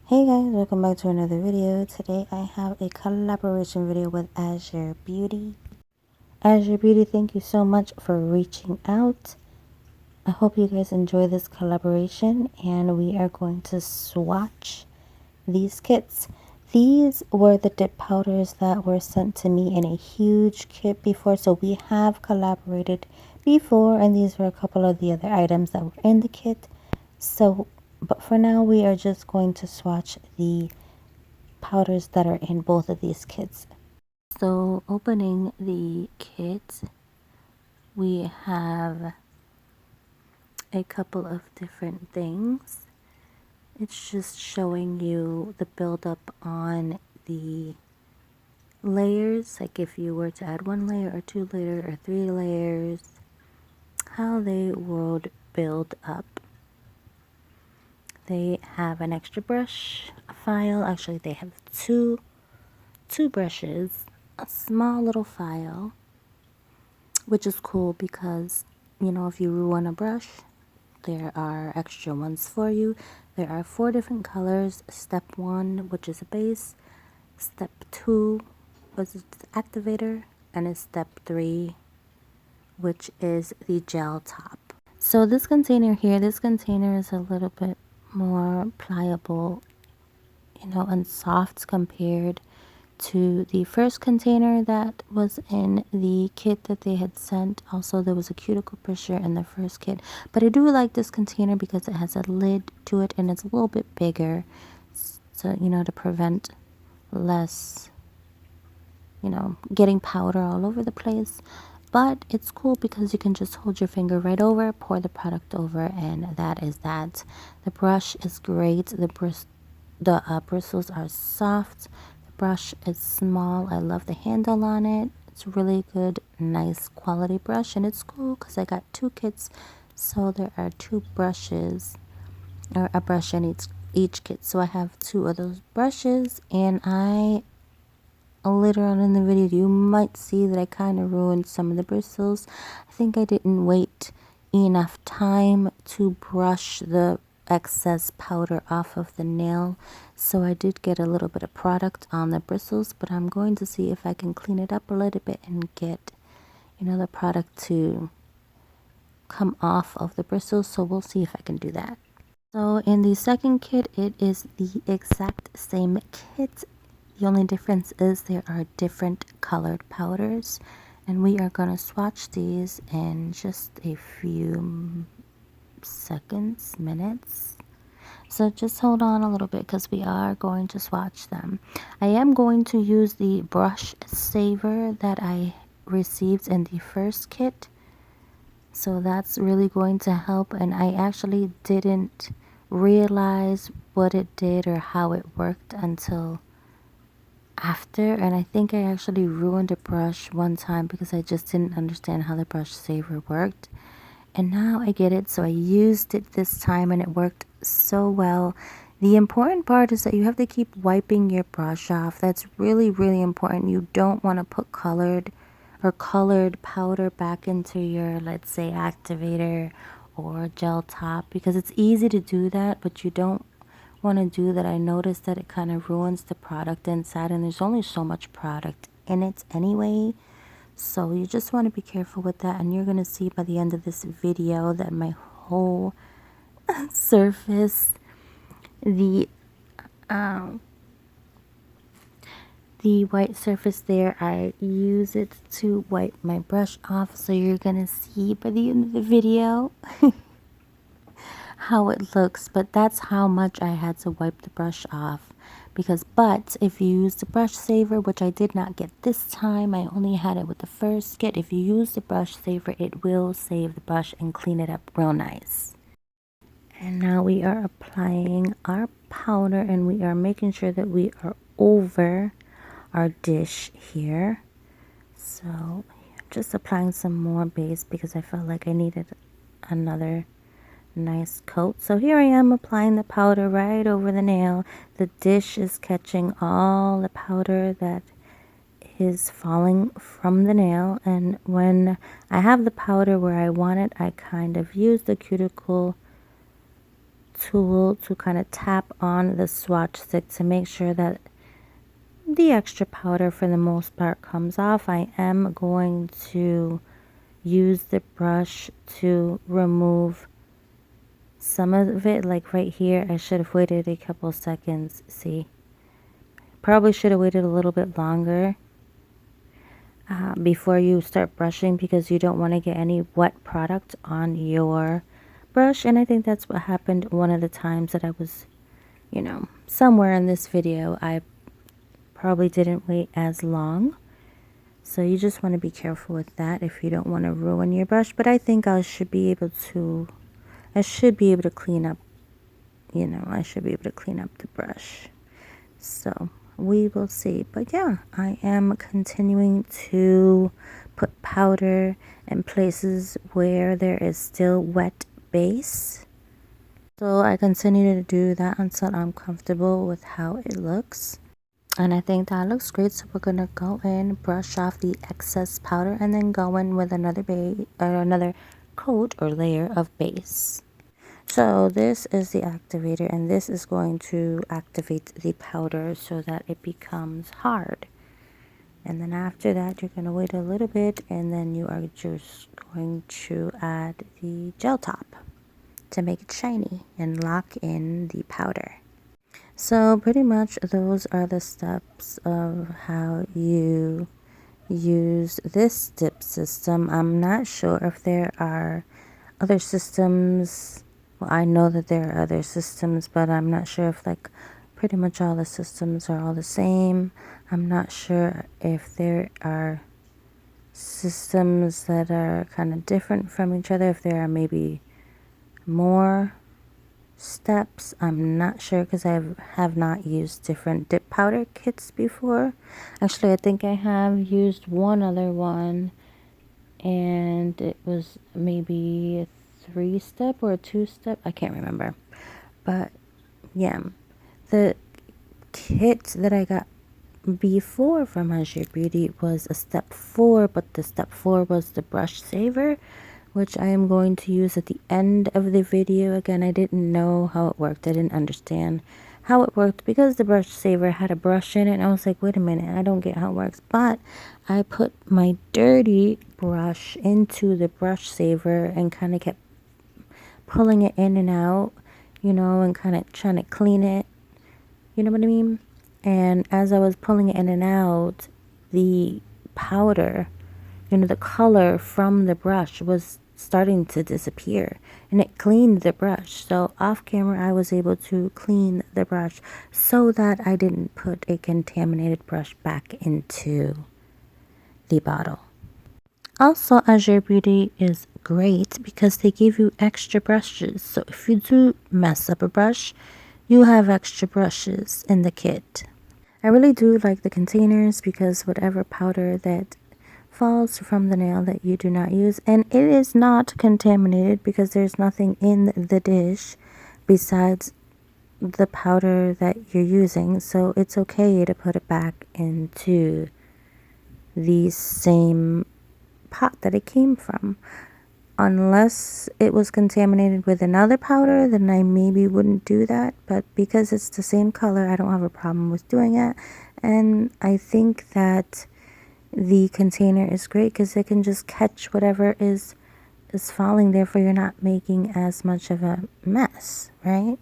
Hey guys, welcome back to another video. Today I have a collaboration video with Azurebeauty. Azurebeauty, thank you so much for reaching out. I hope you guys enjoy this collaboration, and we are going to swatch these kits. These were the dip powders that were sent to me in a huge kit before, so we have collaborated before, and these were a couple of the other items that were in the kit. But for now, we are just going to swatch the powders that are in both of these kits. So opening the kit, we have a couple of different things. It's just showing you the buildup on the layers, like if you were to add 1 layer or 2 layer or 3 layers, how they would build up. They have an extra brush file. Actually, they have two brushes, a small little file, which is cool because, you know, if you ruin a brush, there are extra ones for you. There are 4 different colors. Step 1, which is a base. Step 2 was the activator, and it's step 3, which is the gel top. So this container here, this container is a little bit more pliable, you know, and soft compared to the first container that was in the kit that they had sent. Also, there was a cuticle pusher in the first kit, but I do like this container because it has a lid to it and it's a little bit bigger, so, you know, to prevent less, you know, getting powder all over the place. But it's cool because you can just hold your finger right over, pour the product over, and that is that. The brush is great. The bristles are soft. The brush is small. I love the handle on it. It's really good, nice quality brush, and it's cool because I got 2 kits, so there are 2 brushes, or a brush in each kit. So I have 2 of those brushes, and later on in the video you might see that I kind of ruined some of the bristles. I think I didn't wait enough time to brush the excess powder off of the nail, so I did get a little bit of product on the bristles, but I'm going to see if I can clean it up a little bit and get, you know, the product to come off of the bristles. So we'll see if I can do that. So in the second kit, it is the exact same kit. The only difference is there are different colored powders, and we are going to swatch these in just a few minutes. So just hold on a little bit because we are going to swatch them. I am going to use the brush saver that I received in the first kit. So that's really going to help, and I actually didn't realize what it did or how it worked until after, and I think I actually ruined a brush one time because I just didn't understand how the brush saver worked, and now I get it. So I used it this time and it worked so well. The important part is that you have to keep wiping your brush off. That's really, really important. You don't want to put colored powder back into your, let's say, activator or gel top, because it's easy to do that, but you don't want to do that. I noticed that it kind of ruins the product inside, and there's only so much product in it anyway, so you just want to be careful with that. And you're going to see by the end of this video that my whole surface, the white surface there, I use it to wipe my brush off, so you're going to see by the end of the video how it looks. But that's how much I had to wipe the brush off, but if you use the brush saver, which I did not get this time, I only had it with the first kit. If you use the brush saver, it will save the brush and clean it up real nice. And now we are applying our powder, and we are making sure that we are over our dish here. So just applying some more base because I felt like I needed another nice coat. So here I am applying the powder right over the nail. The dish is catching all the powder that is falling from the nail, and when I have the powder where I want it, I kind of use the cuticle tool to kind of tap on the swatch stick to make sure that the extra powder for the most part comes off. I am going to use the brush to remove some of it, like right here. I should have waited a couple seconds. See, probably should have waited a little bit longer before you start brushing, because you don't want to get any wet product on your brush. And I think that's what happened one of the times that I was, you know, somewhere in this video. I probably didn't wait as long, so you just want to be careful with that if you don't want to ruin your brush. But I think I should be able to clean up, you know, I should be able to clean up the brush. So we will see. But yeah, I am continuing to put powder in places where there is still wet base. So I continue to do that until I'm comfortable with how it looks. And I think that looks great. So we're going to go in, brush off the excess powder, and then go in with another coat or layer of base. So this is the activator, and this is going to activate the powder so that it becomes hard. And then after that, you're going to wait a little bit, and then you are just going to add the gel top to make it shiny and lock in the powder. So pretty much those are the steps of how you use this dip system. I'm not sure if there are other systems. Well, I know that there are other systems, but I'm not sure if like pretty much all the systems are all the same. I'm not sure if there are systems that are kind of different from each other, if there are maybe more steps. I'm not sure, because I have not used different dip powder kits before. Actually, I think I have used one other one, and it was maybe a 3-step or a 2-step. I can't remember. But yeah, the kit that I got before from Azurebeauty was a step 4, but the step 4 was the brush saver, which I am going to use at the end of the video. Again, I didn't know how it worked. I didn't understand how it worked because the brush saver had a brush in it, and I was like, wait a minute, I don't get how it works. But I put my dirty brush into the brush saver and kind of kept pulling it in and out, you know, and kind of trying to clean it, you know what I mean? And as I was pulling it in and out, the powder, you know, the color from the brush was starting to disappear, and it cleaned the brush. So off camera, I was able to clean the brush so that I didn't put a contaminated brush back into the bottle. Also, Azurebeauty is great because they give you extra brushes. So if you do mess up a brush, you have extra brushes in the kit. I really do like the containers, because whatever powder that falls from the nail that you do not use, and it is not contaminated because there's nothing in the dish besides the powder that you're using, so it's okay to put it back into the same pot that it came from. Unless it was contaminated with another powder, then I maybe wouldn't do that. But because it's the same color, I don't have a problem with doing it. And I think that the container is great because it can just catch whatever is falling there, for you're not making as much of a mess, right?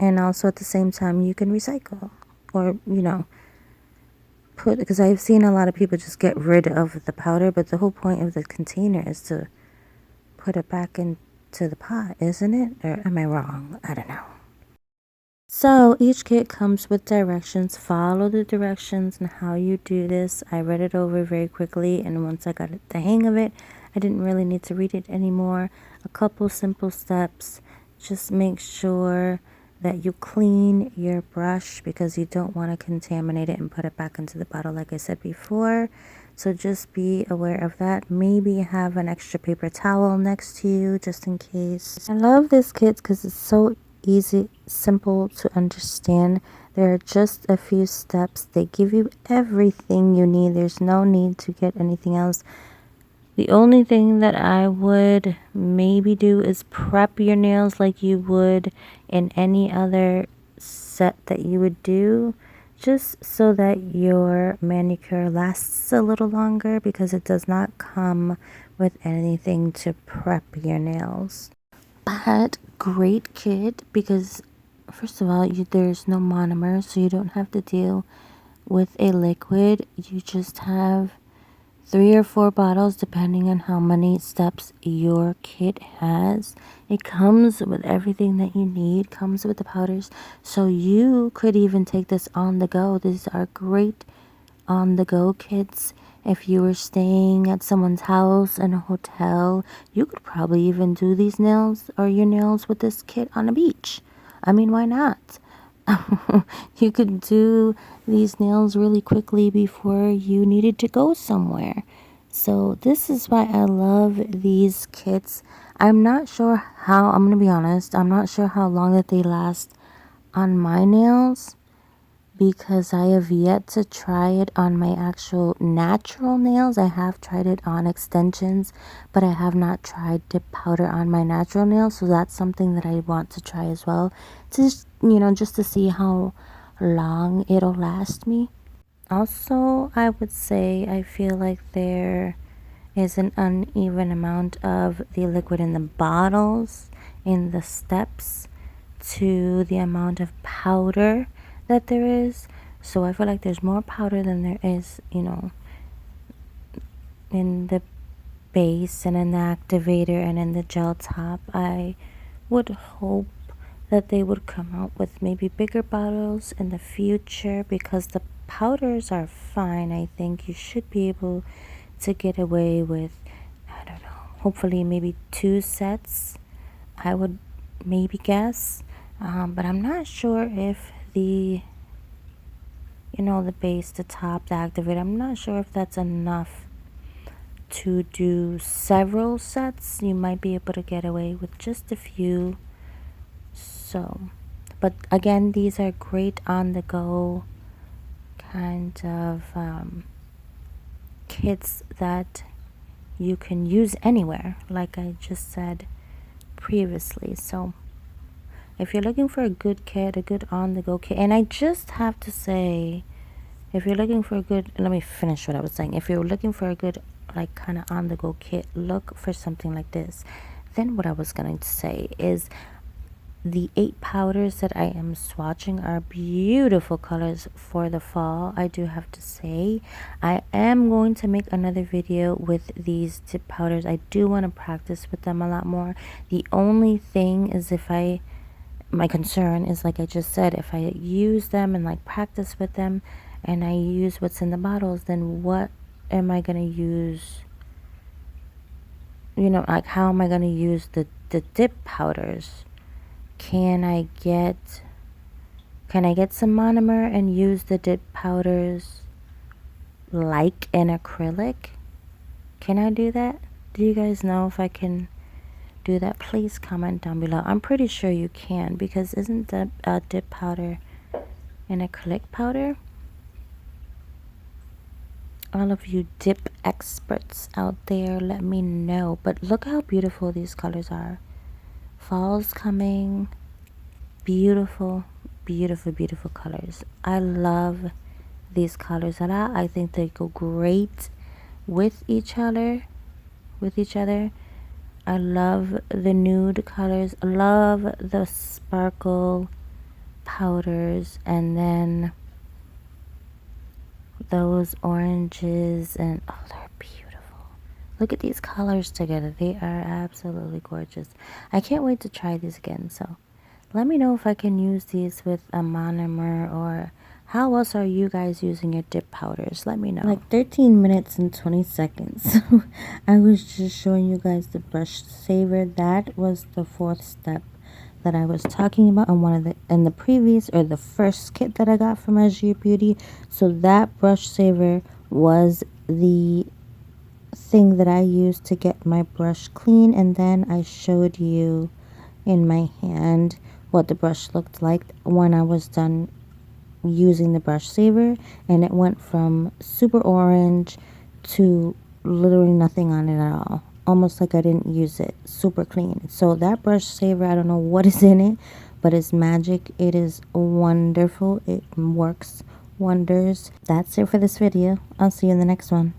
And also at the same time, you can recycle, or, you know, because I've seen a lot of people just get rid of the powder, but the whole point of the container is to put it back into the pot, isn't it? Or am I wrong? I don't know. So each kit comes with directions. Follow the directions and how you do this. I read it over very quickly, and once I got the hang of it, I didn't really need to read it anymore. A couple simple steps. Just make sure that you clean your brush, because you don't want to contaminate it and put it back into the bottle like I said before. So just be aware of that. Maybe have an extra paper towel next to you just in case. I love this kit because it's so easy, simple to understand. There are just a few steps. They give you everything you need. There's no need to get anything else. The only thing that I would maybe do is prep your nails like you would in any other set that you would do, just so that your manicure lasts a little longer, because it does not come with anything to prep your nails. But great kit, because first of all, there's no monomer, so you don't have to deal with a liquid. You just have 3 or 4 bottles depending on how many steps your kit has. It comes with everything that you need, comes with the powders, so you could even take this on the go. These are great on the go kits. If you were staying at someone's house in a hotel, you could probably even do these nails or your nails with this kit on a beach. I mean, why not? You could do these nails really quickly before you needed to go somewhere. So this is why I love these kits. I'm not sure how, I'm going to be honest, I'm not sure how long that they last on my nails, because I have yet to try it on my actual natural nails. I have tried it on extensions, but I have not tried dip powder on my natural nails. So that's something that I want to try as well, to just, just to see how long it'll last me. Also, I would say I feel like there is an uneven amount of the liquid in the bottles, in the steps, to the amount of powder that there is. So I feel like there's more powder than there is, in the base and in the activator and in the gel top. I would hope that they would come out with maybe bigger bottles in the future, because the powders are fine. I think you should be able to get away with, I don't know, hopefully maybe 2 sets, I would maybe guess. But I'm not sure if the base, the top, the activator, I'm not sure if that's enough to do several sets. You might be able to get away with just a few. So, but again, these are great on the go kind of kits that you can use anywhere, like I just said previously. So if you're looking for a good kit, a good on the go kit, and I just have to say, if you're looking for a good, let me finish what I was saying. If you're looking for a good, like, kind of on the go kit, look for something like this. Then what I was going to say is, the 8 powders that I am swatching are beautiful colors for the fall, I do have to say. I am going to make another video with these dip powders. I do want to practice with them a lot more. The only thing is, my concern is, like I just said, if I use them and like practice with them and I use what's in the bottles, then what am I going to use? Like, how am I going to use the dip powders? Can I get some monomer and use the dip powders like an acrylic? Can I do that? Do you guys know if I can do that? Please comment down below. I'm pretty sure you can, because isn't the dip powder an acrylic powder? All of you dip experts out there, let me know. But look how beautiful these colors are. Fall's coming. Beautiful, beautiful, beautiful colors. I love these colors a lot. I think they go great with each other. I love the nude colors. I love the sparkle powders, and then those oranges, and oh, they're beautiful. Look at these colors together. They are absolutely gorgeous. I can't wait to try these again. So let me know if I can use these with a monomer, or how else are you guys using your dip powders? Let me know. Like 13 minutes and 20 seconds. I was just showing you guys the brush saver. That was the 4th step that I was talking about on in the previous, or the first kit that I got from Azurebeauty. So that brush saver was the thing that I used to get my brush clean, and then I showed you in my hand what the brush looked like when I was done using the brush saver, and it went from super orange to literally nothing on it at all. Almost like I didn't use it. Super clean. So that brush saver, I don't know what is in it, but it's magic. It is wonderful. It works wonders. That's it for this video. I'll see you in the next one.